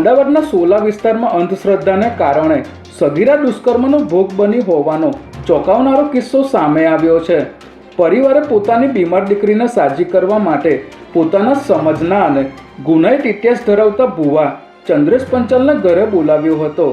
અમદાવાદના સોલા વિસ્તારમાં અંધશ્રદ્ધાને કારણે સગીરા દુષ્કર્મનો ભોગ બની હોવાનો ચોંકાવનારો કિસ્સો સામે આવ્યો છે. પરિવારે પોતાની બીમાર દીકરીને સાજી કરવા માટે પોતાના સમજના અને ગુનાહિત ઇતિહાસ ધરાવતા ભુવા ચંદ્રેશ પંચાલને ઘરે બોલાવ્યો હતો.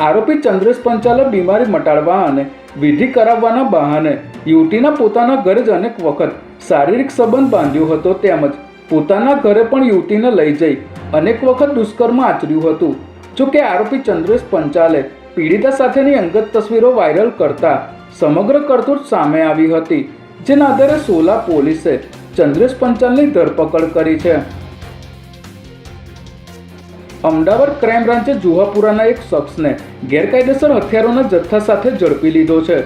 આરોપી ચંદ્રેશ પંચાલે બીમારી મટાડવા અને વિધિ કરાવવાના બહાને યુવતીના પોતાના ઘરે જ અનેક વખત શારીરિક સંબંધ બાંધ્યો હતો, તેમજ પોતાના ઘરે પણ યુવતીને લઈ જઈ અનેક વખત દુષ્કર્મ આચર્યું હતું. જોકે આરોપી ચંદ્રેશ પંચાલે પીડિતા સાથેની અંગત તસવીરો વાયરલ કરતા સમગ્ર કરતૂત સામે આવી હતી, જેના આધારે સોલા પોલીસે ચંદ્રેશ પંચાલની ધરપકડ કરી છે. અમદાવાદ ક્રાઇમ બ્રાન્ચે જુહાપુરાના એક શખ્સને ગેરકાયદેસર હથિયારોના જથ્થા સાથે ઝડપી લીધો છે.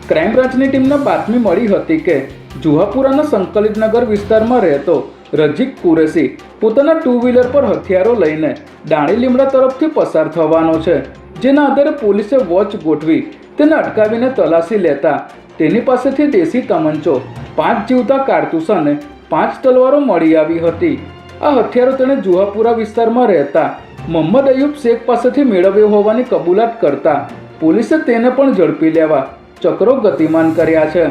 ક્રાઇમ બ્રાન્ચની ટીમને બાતમી મળી હતી કે જુહાપુરાના સંકલિતનગર વિસ્તારમાં રહેતો રઝીક કુરેશી પોતાના ટુ વ્હીલર પર હથિયારો લઈને દાણી લીમડા તરફથી પસાર થવાનો છે, જેના આધારે પોલીસે વોચ ગોઠવી તેને અટકાવીને તલાશી લેતા તેની પાસેથી દેશી તમંચો, 5 જીવતા કારતૂસ અને 5 તલવારો મળી આવી હતી. આ હથિયારો તેણે જુહાપુરા વિસ્તારમાં રહેતા મોહમ્મદ અયુબ શેખ પાસેથી મેળવ્યો હોવાની કબૂલાત કરતા પોલીસે તેને પણ ઝડપી લેવા ચક્રો ગતિમાન કર્યા છે.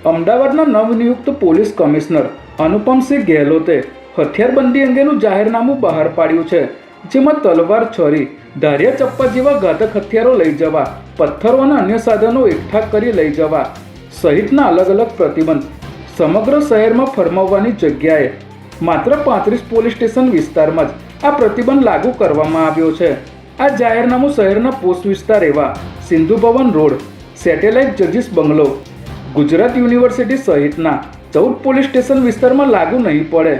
અમદાવાદના નવનિયુક્ત પોલીસ કમિશનર અનુપમસિંહ ગેહલોતે હથિયારબંધી અંગેનું જાહેરનામું બહાર પાડ્યું છે, જેમાં તલવાર, છરી, ધારિયા ચપ્પા જેવા ઘાતક હથિયારો લઈ જવા, પથ્થરો અને અન્ય સાધનો એકઠા કરી લઈ જવા સહિતના અલગ અલગ પ્રતિબંધ સમગ્ર શહેરમાં ફરમાવવાની જગ્યાએ માત્ર 35 પોલીસ સ્ટેશન વિસ્તારમાં જ આ પ્રતિબંધ લાગુ કરવામાં આવ્યો છે. આ જાહેરનામું શહેરના પોસ્ટ વિસ્તાર એવા સિંધુ ભવન રોડ, સેટેલાઇટ જજીસ બંગલો, ગુજરાત યુનિવર્સિટી સહિતના 14 પોલીસ સ્ટેશન વિસ્તારમાં લાગુ નહીં પડે.